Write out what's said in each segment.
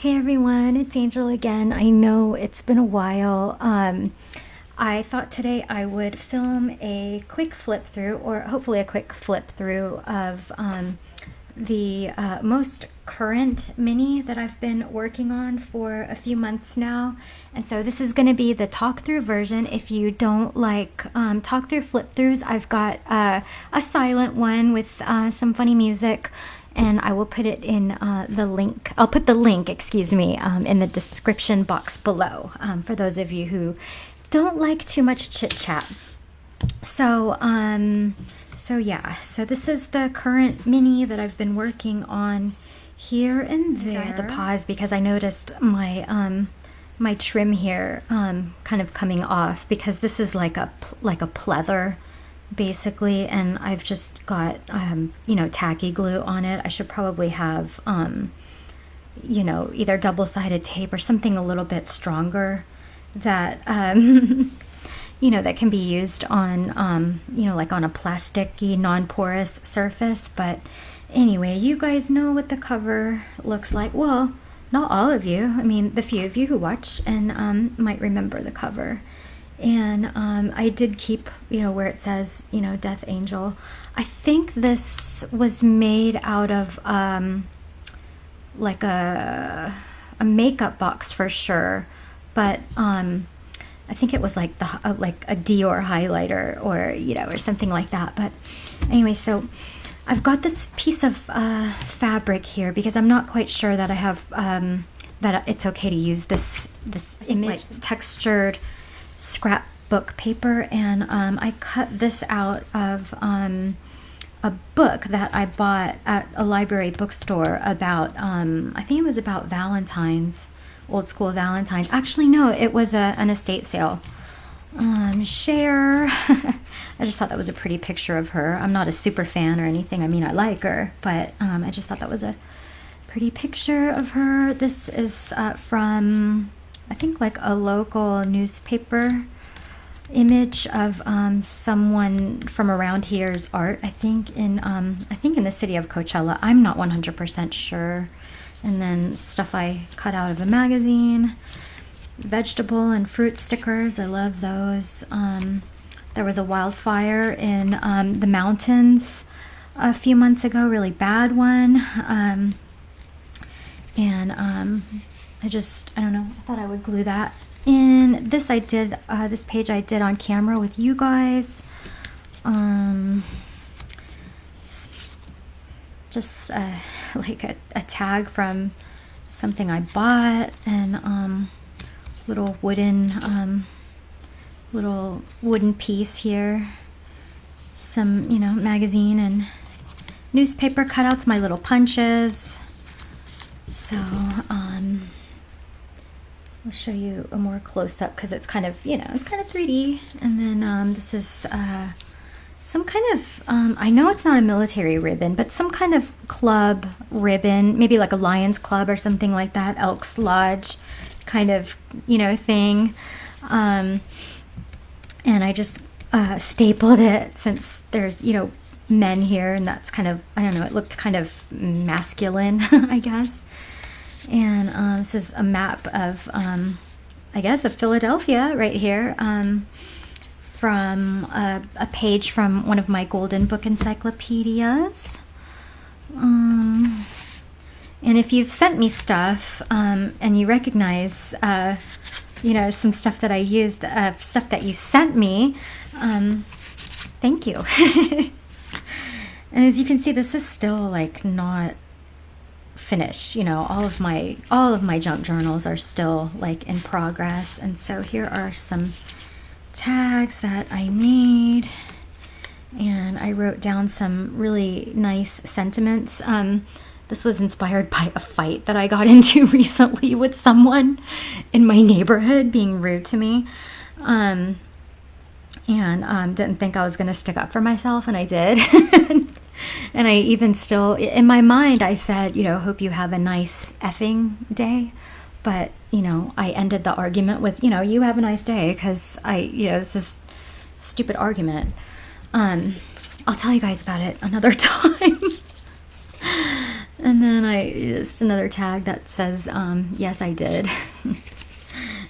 Hey everyone, it's Angel again. I know it's been a while. I thought today I would film a quick flip through, or hopefully a quick flip through of the most current mini that I've been working on for a few months now. And so this is going to be the talk through version. If you don't like talk through flip throughs, I've got a silent one with some funny music, and I will put it in the link. I'll put the link, in the description box below for those of you who don't like too much chit chat. So this is the current mini that I've been working on here and there. I had to pause because I noticed my my trim here kind of coming off, because this is like a pleather basically, and I've just got tacky glue on it. I should probably have either double-sided tape or something a little bit stronger that that can be used on like on a plasticky non-porous surface. But anyway, you guys know what the cover looks like. Well, not all of you. I mean, the few of you who watch and might remember the cover. And I did keep, where it says, Death Angel. I think this was made out of like a makeup box for sure, but I think it was like like a Dior highlighter or something like that. But anyway, so I've got this piece of fabric here because I'm not quite sure that I have that it's okay to use this image textured scrapbook paper, and I cut this out of a book that I bought at a library bookstore about I think it was about Valentine's, old school Valentine's. Actually, no, it was an estate sale. Share. I just thought that was a pretty picture of her. I'm not a super fan or anything. I mean, I like her, but I just thought that was a pretty picture of her. This is from, I think, like a local newspaper image of someone from around here's art. I think in the city of Coachella. I'm not 100% sure. And then stuff I cut out of a magazine, vegetable and fruit stickers. I love those. There was a wildfire in the mountains a few months ago, really bad one. I don't know, I thought I would glue that in. This I did, this page I did on camera with you guys. Just like a tag from something I bought, and little wooden piece here. Some, magazine and newspaper cutouts, my little punches. So, I'll show you a more close-up because it's kind of, it's kind of 3D. And then this is some kind of, I know it's not a military ribbon, but some kind of club ribbon, maybe like a Lions Club or something like that, Elks Lodge kind of, thing. And I just stapled it, since there's, men here, and that's kind of, I don't know, it looked kind of masculine, I guess. And this is a map of, I guess, of Philadelphia right here, from a page from one of my Golden Book encyclopedias. And if you've sent me stuff, and you recognize, some stuff that I used, stuff that you sent me, thank you. And as you can see, this is still like not finished. All of my junk journals are still like in progress. And so here are some tags that I made, and I wrote down some really nice sentiments. This was inspired by a fight that I got into recently with someone in my neighborhood being rude to me, and didn't think I was going to stick up for myself, and I did. And I even still, in my mind, I said, hope you have a nice effing day. But, I ended the argument with, you have a nice day, because it's this stupid argument. I'll tell you guys about it another time. And then it's another tag that says, yes, I did.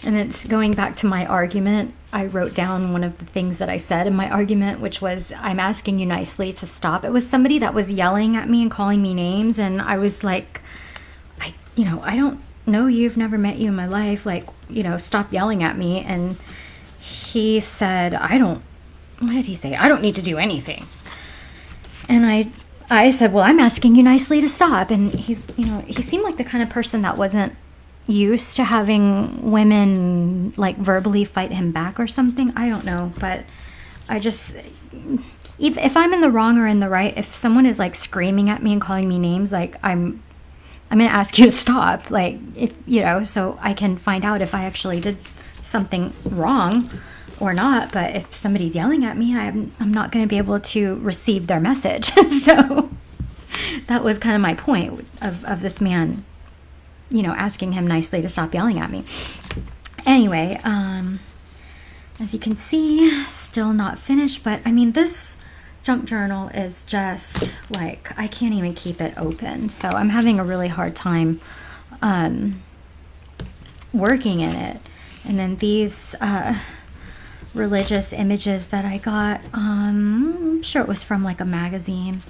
And it's going back to my argument. I wrote down one of the things that I said in my argument, which was, I'm asking you nicely to stop. It was somebody that was yelling at me and calling me names, and I was like, I don't know you, I've never met you in my life, like, stop yelling at me. And he said, what did he say? I don't need to do anything. And I said, well, I'm asking you nicely to stop. And he seemed like the kind of person that wasn't used to having women like verbally fight him back or something. I don't know, but I just, if I'm in the wrong or in the right, if someone is like screaming at me and calling me names, like I'm going to ask you to stop, like, if so I can find out if I actually did something wrong or not. But if somebody's yelling at me, I'm not going to be able to receive their message. So that was kind of my point of this man, asking him nicely to stop yelling at me. Anyway, as you can see, still not finished, but I mean, this junk journal is just like, I can't even keep it open. So I'm having a really hard time working in it. And then these religious images that I got, I'm sure it was from like a magazine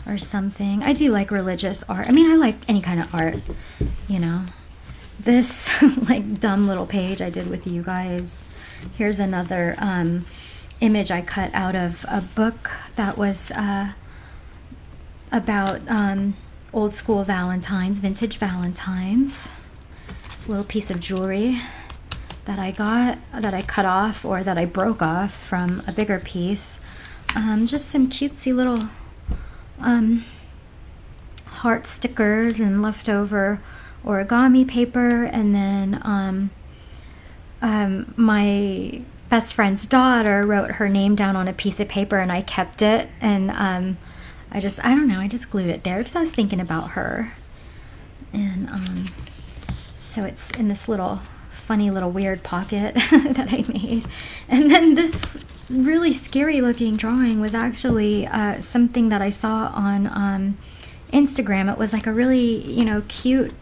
or something. I do like religious art. I mean, I like any kind of art, This like dumb little page I did with you guys. Here's another image I cut out of a book that was about old school Valentines, vintage Valentines. A little piece of jewelry that I got, that I cut off, or that I broke off from a bigger piece. Just some cutesy little heart stickers and leftover origami paper. And then my best friend's daughter wrote her name down on a piece of paper, and I kept it. And I don't know, I just glued it there because I was thinking about her. And so it's in this little funny little weird pocket that I made. And then this really scary looking drawing was actually something that I saw on Instagram. It was like a really, cute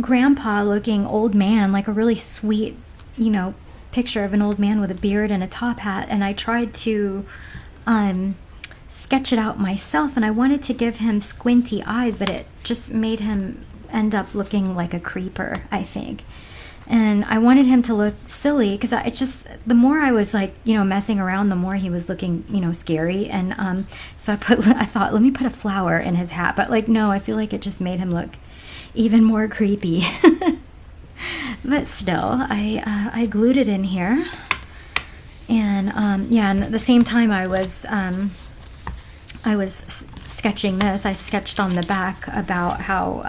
grandpa looking old man, like a really sweet, picture of an old man with a beard and a top hat. And I tried to sketch it out myself, and I wanted to give him squinty eyes, but it just made him end up looking like a creeper, I think. And I wanted him to look silly, because the more I was like, messing around, the more he was looking, scary. And so I thought, let me put a flower in his hat. But like, no, I feel like it just made him look even more creepy. But still, I glued it in here. And and at the same time I was sketching this, I sketched on the back about how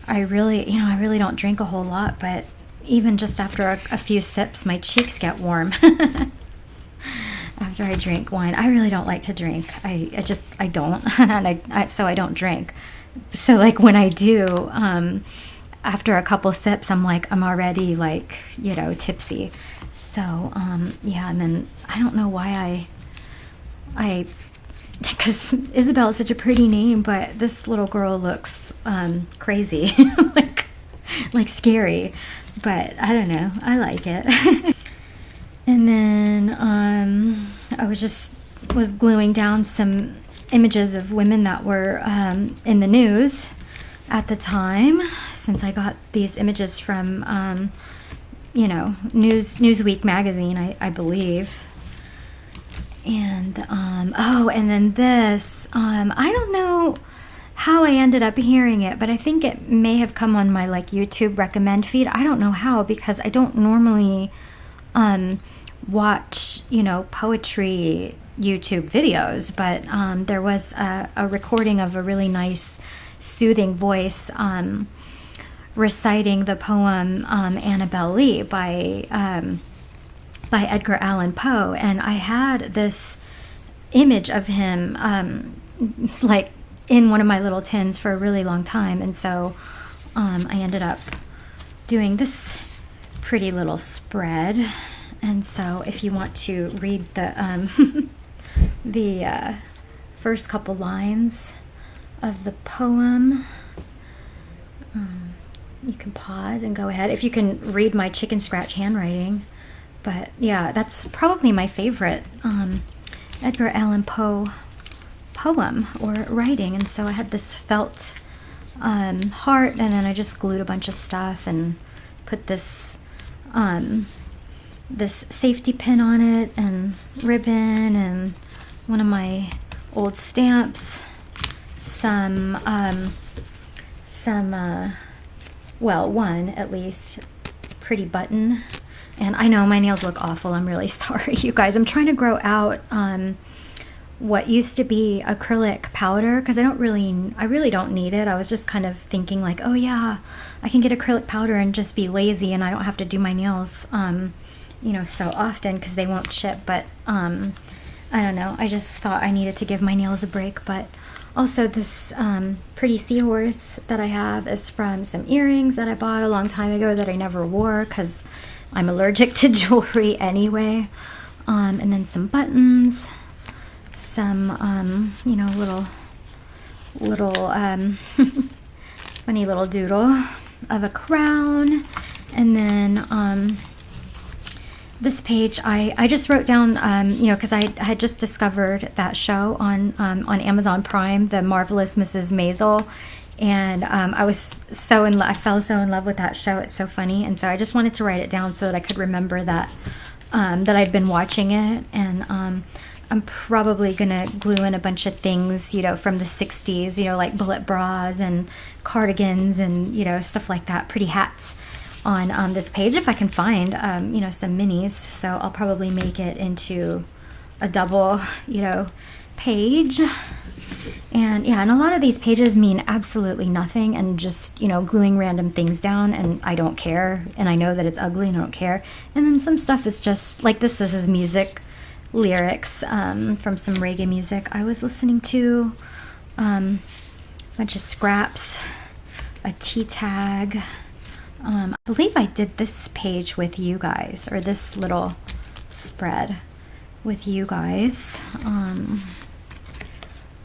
I really don't drink a whole lot, but even just after a few sips, my cheeks get warm. After I drink wine, I really don't like to drink. I don't, and so I don't drink. So like when I do, after a couple sips, I'm already like, tipsy. So and then I don't know why because Isabel is such a pretty name, but this little girl looks crazy, like scary. But I don't know, I like it. And then I was gluing down some images of women that were in the news at the time, since I got these images from Newsweek magazine, I believe. And and then this, I don't know how I ended up hearing it, but I think it may have come on my like YouTube recommend feed. I don't know how, because I don't normally watch poetry YouTube videos, but there was a recording of a really nice soothing voice reciting the poem Annabel Lee by Edgar Allan Poe, and I had this image of him like in one of my little tins for a really long time. And so I ended up doing this pretty little spread. And so if you want to read the the first couple lines of the poem. You can pause and go ahead if you can read my chicken scratch handwriting. But yeah, that's probably my favorite Edgar Allan Poe poem or writing. And so I had this felt heart, and then I just glued a bunch of stuff and put this this safety pin on it, and ribbon, and one of my old stamps, well, one at least pretty button. And I know my nails look awful. I'm really sorry, you guys. I'm trying to grow out what used to be acrylic powder, because I really don't need it. I was just kind of thinking like, oh yeah, I can get acrylic powder and just be lazy, and I don't have to do my nails so often because they won't ship. But I don't know, I just thought I needed to give my nails a break. But also this pretty seahorse that I have is from some earrings that I bought a long time ago that I never wore because I'm allergic to jewelry anyway. And then some buttons, some little funny little doodle of a crown. And then this page I just wrote down, because I had just discovered that show on Amazon Prime, The Marvelous Mrs. Maisel, and I fell so in love with that show. It's so funny, and so I just wanted to write it down so that I could remember that I'd been watching it. And I'm probably gonna glue in a bunch of things, from the 60s, like bullet bras and cardigans and stuff like that, pretty hats, on this page if I can find some minis. So I'll probably make it into a double page. And a lot of these pages mean absolutely nothing, and just gluing random things down, and I don't care, and I know that it's ugly and I don't care. And then some stuff is just like this is music lyrics from some reggae music I was listening to, a bunch of scraps, a tea tag. I believe I did this page with you guys, or this little spread with you guys.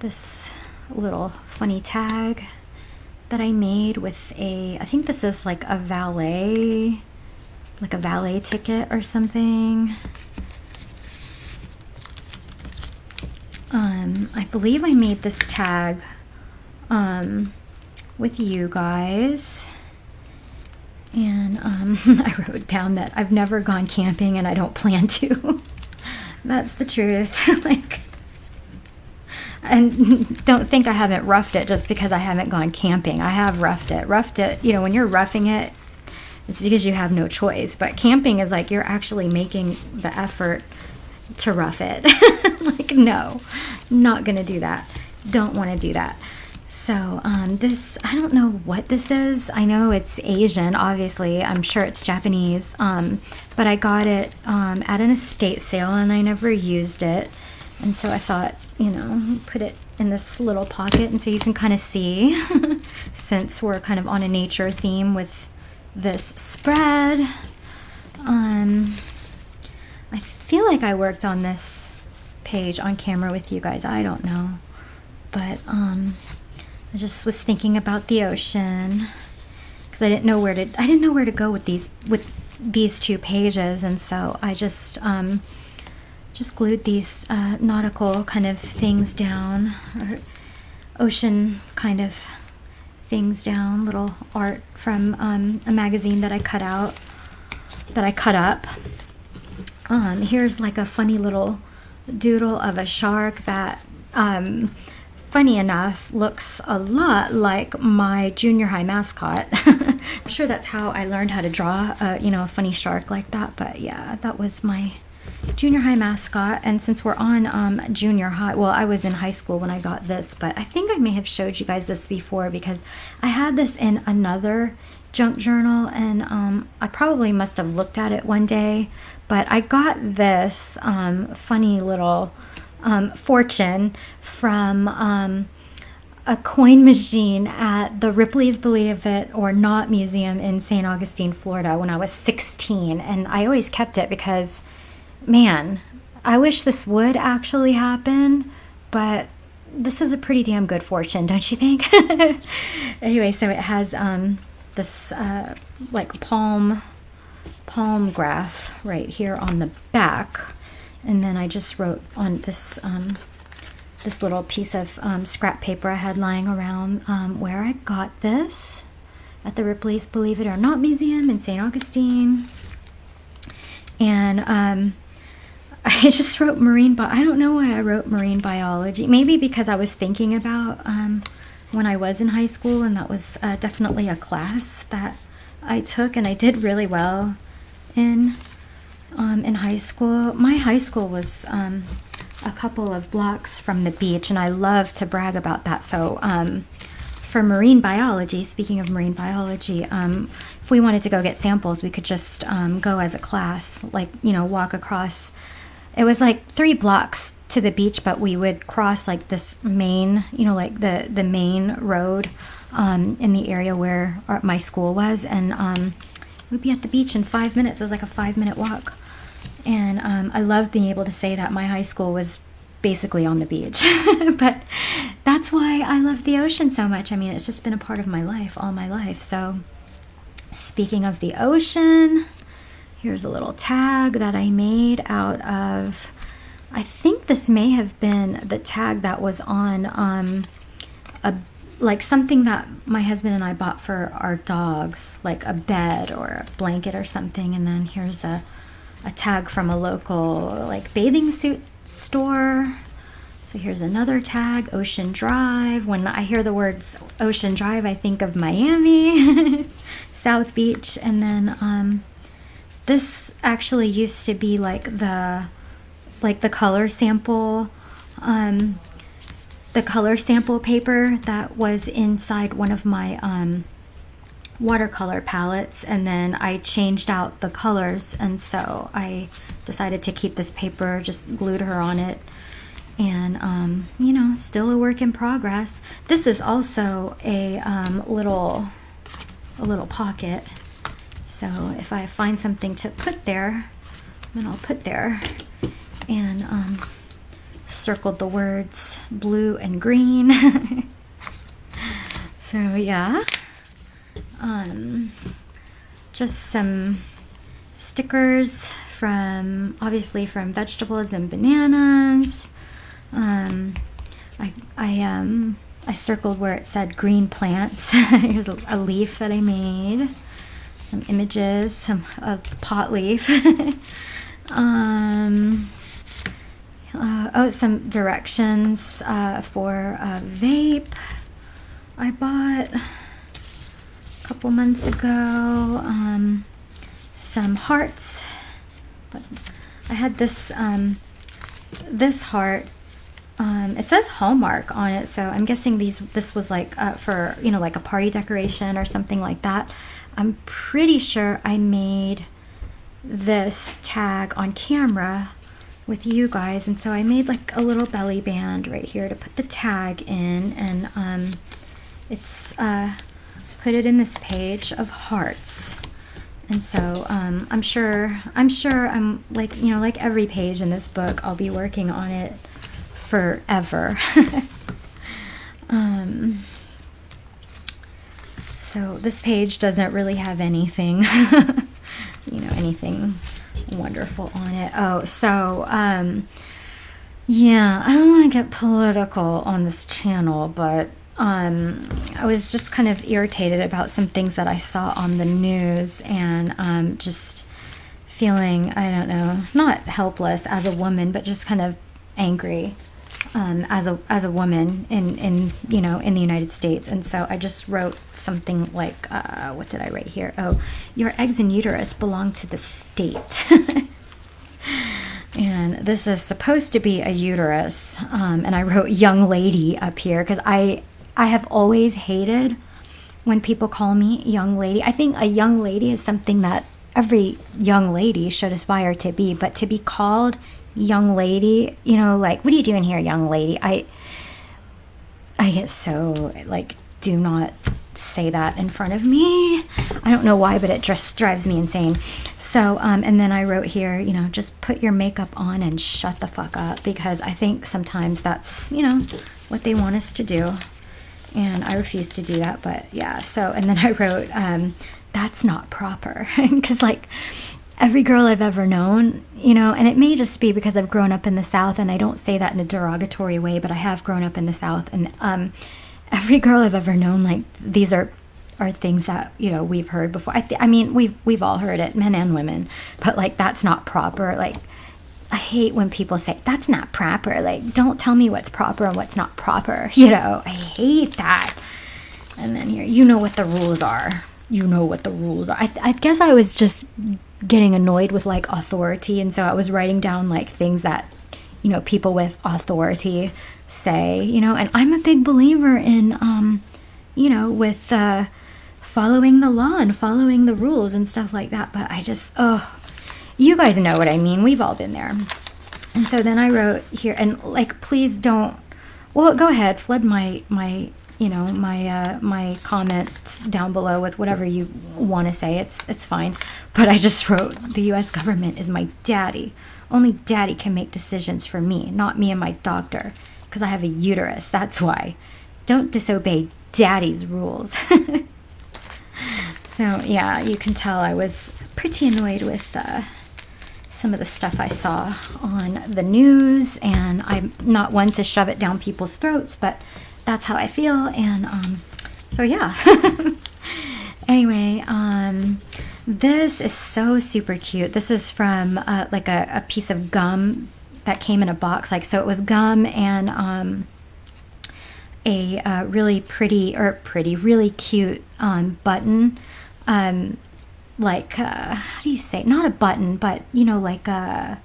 This little funny tag that I made with I think this is like a valet ticket or something. I believe I made this tag with you guys. And I wrote down that I've never gone camping and I don't plan to. That's the truth. And don't think I haven't roughed it just because I haven't gone camping. I have roughed it. When you're roughing it, it's because you have no choice. But camping is like you're actually making the effort to rough it. No, not gonna do that. Don't want to do that. So this, I don't know what this is. I know it's Asian, obviously. I'm sure it's Japanese. But I got it at an estate sale, and I never used it. And so I thought, put it in this little pocket, and so you can kind of see, since we're kind of on a nature theme with this spread. I feel like I worked on this page on camera with you guys. I don't know. But I just was thinking about the ocean because I didn't know where to go with these two pages, and so I just glued these nautical kind of things down, or ocean kind of things down, little art from a magazine that I cut up. Here's like a funny little doodle of a shark that funny enough looks a lot like my junior high mascot. I'm sure that's how I learned how to draw a funny shark like that. But yeah, that was my junior high mascot. And since we're on junior high, well, I was in high school when I got this, but I think I may have showed you guys this before because I had this in another junk journal, and I probably must have looked at it one day. But I got this funny little fortune from a coin machine at the Ripley's Believe It or Not Museum in St. Augustine, Florida when I was 16. And I always kept it because, man, I wish this would actually happen, but this is a pretty damn good fortune, don't you think? Anyway, so it has this like palm graph right here on the back, and then I just wrote on this this little piece of scrap paper I had lying around where I got this at the Ripley's Believe It or Not Museum in St. Augustine. And I just wrote I don't know why I wrote marine biology. Maybe because I was thinking about when I was in high school, and that was definitely a class that I took and I did really well in high school. My high school was a couple of blocks from the beach, and I love to brag about that. So for marine biology, speaking of marine biology, if we wanted to go get samples, we could just go as a class, like, walk across. It was like 3 blocks to the beach, but we would cross like this main, like the main road in the area where my school was, and we'd be at the beach in 5 minutes. It was like a 5-minute walk. And I love being able to say that my high school was basically on the beach. But that's why I love the ocean so much. I mean, it's just been a part of my life, all my life. So speaking of the ocean, here's a little tag that I made out of, I think this may have been the tag that was on like something that my husband and I bought for our dogs, like a bed or a blanket or something. And then here's a tag from a local like bathing suit store. So here's another tag, Ocean Drive. When I hear the words Ocean Drive, I think of Miami, South Beach. And then this actually used to be like the color sample paper that was inside one of my watercolor palettes, and then I changed out the colors, and so I decided to keep this paper, just glued her on it, and still a work in progress. This is also a little pocket, so if I find something to put there, then I'll put there. And circled the words blue and green. So yeah, just some stickers obviously from vegetables and bananas. I circled where it said green plants. Here's a leaf that I made. Some images, a pot leaf. Some directions for a vape I bought a couple months ago. Some hearts, but I had this heart. It says Hallmark on it, so I'm guessing this was like for like a party decoration or something like that. I'm pretty sure I made this tag on camera with you guys, and so I made like a little belly band right here to put the tag in, and it's put it in this page of hearts. And so I'm sure I'm like every page in this book, I'll be working on it forever. So this page doesn't really have anything anything wonderful on it. Oh, so yeah, I don't want to get political on this channel, but I was just kind of irritated about some things that I saw on the news, and just feeling, I don't know, not helpless as a woman, but just kind of angry as a woman in the United States. And so I just wrote something like, what did I write here? Oh, your eggs and uterus belong to the state. And this is supposed to be a uterus, and I wrote young lady up here because I have always hated when people call me young lady. I think a young lady is something that every young lady should aspire to be, but to be called young lady, like, what are you doing here, young lady? I get so, like, do not say that in front of me. I don't know why, but it just drives me insane. So, and then I wrote here, just put your makeup on and shut the fuck up, because I think sometimes that's what they want us to do. And I refuse to do that, but yeah. So, and then I wrote, that's not proper. Because like every girl I've ever known, you know, and it may just be because I've grown up in the South, and I don't say that in a derogatory way, but I have grown up in the South, and every girl I've ever known, like, these are things that, you know, we've heard before. I mean, we've all heard it, men and women, but like, that's not proper. Like, I hate when people say that's not proper. Like, don't tell me what's proper and what's not proper. You know, I hate that. And then here, you know what the rules are. You know what the rules are. I guess I was just getting annoyed with like authority, and so I was writing down like things that, you know, people with authority say, you know. And I'm a big believer in you know, with following the law and following the rules and stuff like that. But I just, you guys know what I mean. We've all been there. And so then I wrote here, and like, please don't, well, go ahead, flood my you know, my comments down below with whatever you want to say. It's fine. But I just wrote, the U.S. government is my daddy. Only daddy can make decisions for me, not me and my doctor, because I have a uterus. That's why. Don't disobey daddy's rules. So yeah, you can tell I was pretty annoyed with some of the stuff I saw on the news, and I'm not one to shove it down people's throats, but that's how I feel. And so yeah. Anyway, this is so super cute. This is from like a piece of gum that came in a box. Like, so it was gum and a really really cute button. Like, how do you say? Not a button, but, you know, like a,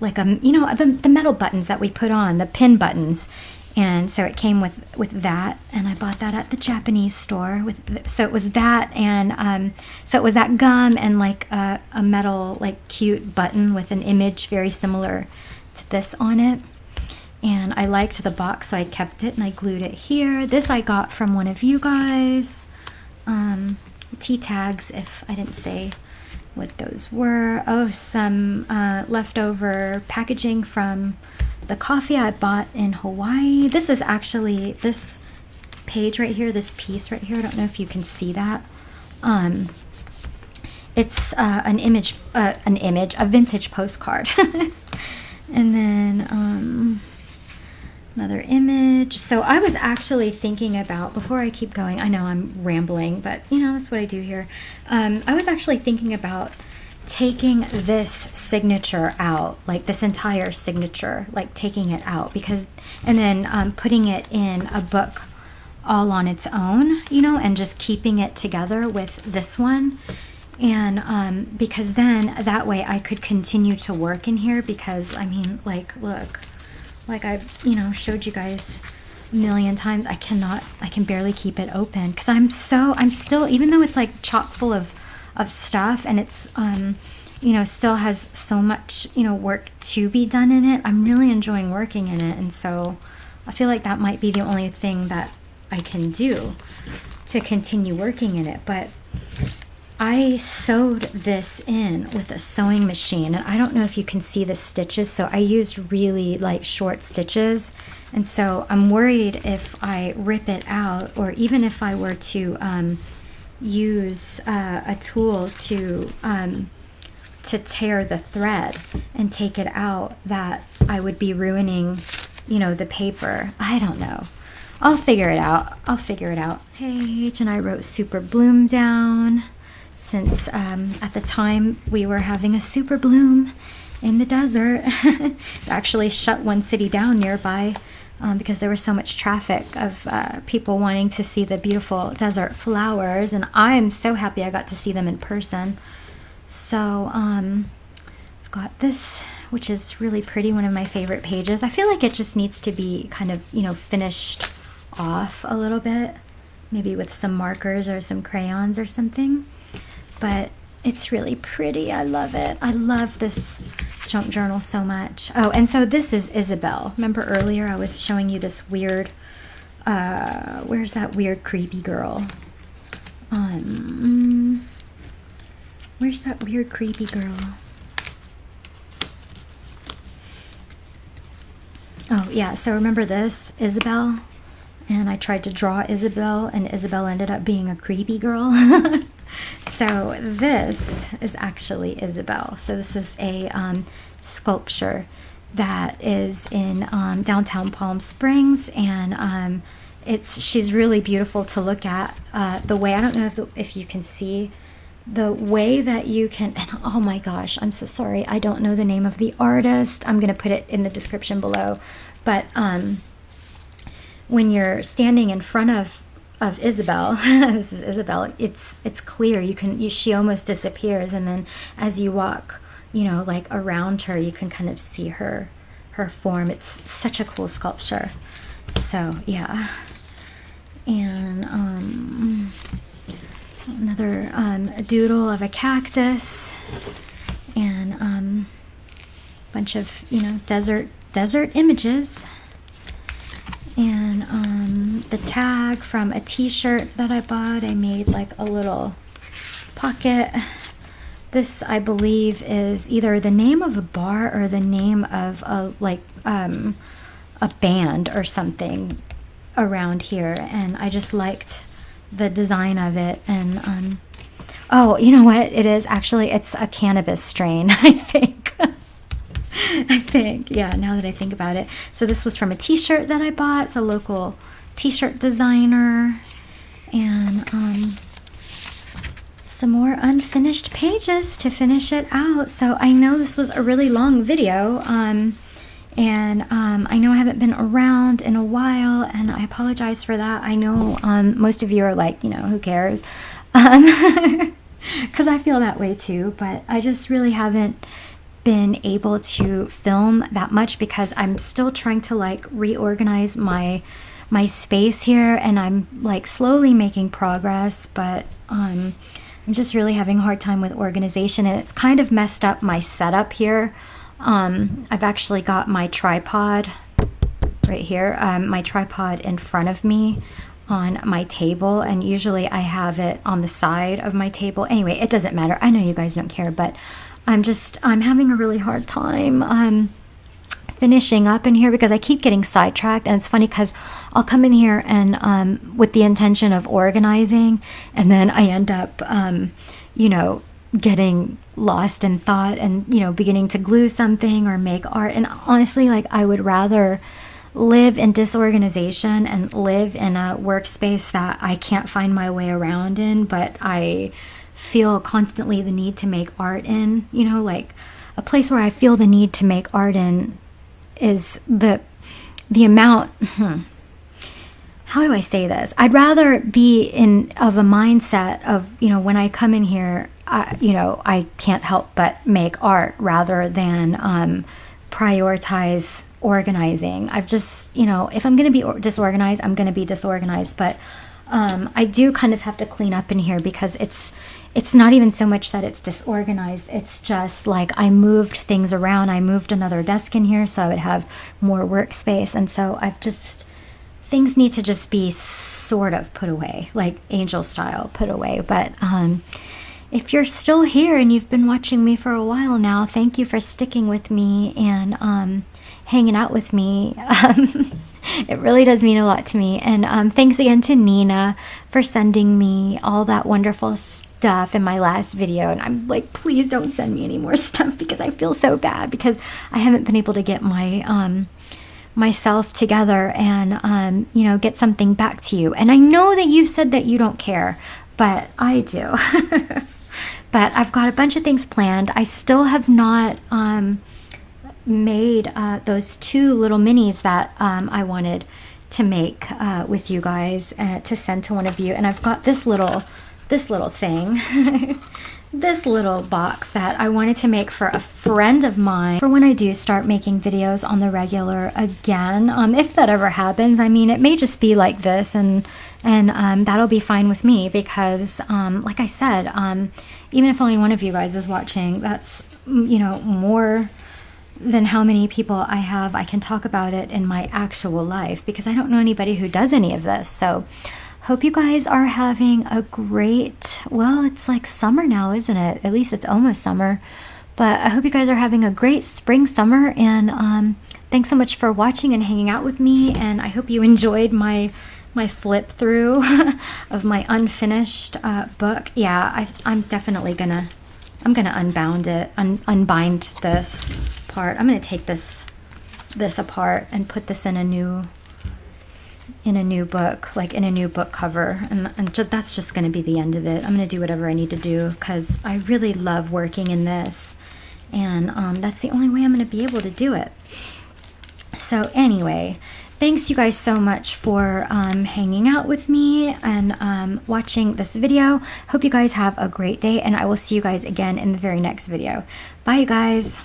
you know, the metal buttons that we put on, the pin buttons. And so it came with that, and I bought that at the Japanese store. So it was that, and so it was that gum and like a metal, like, cute button with an image very similar to this on it. And I liked the box, so I kept it and I glued it here. This I got from one of you guys. T-tags, if I didn't say what those were. Oh, some leftover packaging from the coffee I bought in Hawaii. This is actually this page right here, this piece right here. I don't know if you can see that. It's a vintage postcard. And then another image. So I was actually thinking about, before I keep going, I know I'm rambling, but you know, that's what I do here. I was actually thinking about taking this signature out, like this entire signature, like taking it out, because, and then putting it in a book all on its own, you know, and just keeping it together with this one. And because then that way I could continue to work in here, because I mean, like, look, like I've, you know, showed you guys a million times, I can barely keep it open, because I'm still, even though it's like chock full of stuff, and it's you know, still has so much, you know, work to be done in it, I'm really enjoying working in it. And so I feel like that might be the only thing that I can do to continue working in it. But I sewed this in with a sewing machine, and I don't know if you can see the stitches, so I used really like short stitches. And so I'm worried if I rip it out, or even if I were to use a tool to tear the thread and take it out, that I would be ruining, you know, the paper. I don't know. I'll figure it out. Page, and I wrote Super Bloom down, since at the time we were having a super bloom in the desert. It actually shut one city down nearby because there was so much traffic of people wanting to see the beautiful desert flowers, and I'm so happy I got to see them in person. So I've got this, which is really pretty, one of my favorite pages. I feel like it just needs to be kind of, you know, finished off a little bit, maybe with some markers or some crayons or something. But it's really pretty. I love it. I love this junk journal so much. Oh, and so this is Isabel. Remember earlier I was showing you this weird, where's that weird creepy girl? Where's that weird creepy girl? Oh, yeah, so remember this, Isabel? And I tried to draw Isabel, and Isabel ended up being a creepy girl. So this is actually Isabel. So this is a sculpture that is in downtown Palm Springs, and she's really beautiful to look at. The way, I don't know if you can see the way that you can, and oh my gosh, I'm so sorry, I don't know the name of the artist. I'm gonna put it in the description below. But when you're standing in front of Isabel, this is Isabel, it's clear. She almost disappears, and then as you walk, you know, like around her, you can kind of see her form. It's such a cool sculpture. So yeah. And another doodle of a cactus, and a bunch of, you know, desert images. And the tag from a t-shirt that I bought, I made like a little pocket. This, I believe, is either the name of a bar or the name of a band or something around here, and I just liked the design of it. And oh, you know what it is? Actually, it's a cannabis strain, I think. Yeah, now that I think about it. So this was from a t-shirt that I bought. It's a local t-shirt designer. And some more unfinished pages to finish it out. So I know this was a really long video, and I know I haven't been around in a while, and I apologize for that. I know most of you are like, you know, who cares? Because I feel that way too, but I just really haven't been able to film that much because I'm still trying to like reorganize my space here, and I'm like slowly making progress, but I'm just really having a hard time with organization, and it's kind of messed up my setup here. I've actually got my tripod right here, my tripod in front of me on my table, and usually I have it on the side of my table. Anyway, it doesn't matter. I know you guys don't care, but I'm having a really hard time finishing up in here because I keep getting sidetracked. And it's funny because I'll come in here and with the intention of organizing, and then I end up you know, getting lost in thought and, you know, beginning to glue something or make art. And honestly, like, I would rather live in disorganization and live in a workspace that I can't find my way around in, but I feel constantly the need to make art in. You know, like a place where I feel the need to make art in is the amount, how do I say this? I'd rather be of a mindset of, you know, when I come in here, you know, I can't help but make art, rather than prioritize organizing. I've just, you know, if I'm going to be disorganized, I'm going to be disorganized. But I do kind of have to clean up in here because it's not even so much that it's disorganized. It's just like I moved things around. I moved another desk in here so I would have more workspace. And so things need to just be sort of put away, like angel style put away. But if you're still here and you've been watching me for a while now, thank you for sticking with me and hanging out with me. It really does mean a lot to me. And thanks again to Nina for sending me all that wonderful stuff in my last video. And I'm like, please don't send me any more stuff because I feel so bad because I haven't been able to get my myself together and you know, get something back to you. And I know that you said that you don't care, but I do. But I've got a bunch of things planned. I still have not made those two little minis that I wanted to make with you guys to send to one of you. And I've got this little thing this little box that I wanted to make for a friend of mine for when I do start making videos on the regular again, if that ever happens. I mean, it may just be like this, and that'll be fine with me because like I said, even if only one of you guys is watching, that's, you know, more than how many people I have. I can talk about it in my actual life because I don't know anybody who does any of this. So hope you guys are having a great, well, it's like summer now, isn't it? At least it's almost summer. But I hope you guys are having a great spring, summer, and thanks so much for watching and hanging out with me, and I hope you enjoyed my flip through of my unfinished book. Yeah, I'm definitely gonna unbound it, unbind this part. I'm gonna take this apart and put this in a new book, like in a new book cover, and that's just gonna be the end of it. I'm gonna do whatever I need to do because I really love working in this, and that's the only way I'm gonna be able to do it. So anyway, thanks you guys so much for hanging out with me and watching this video. Hope you guys have a great day, and I will see you guys again in the very next video. Bye, you guys.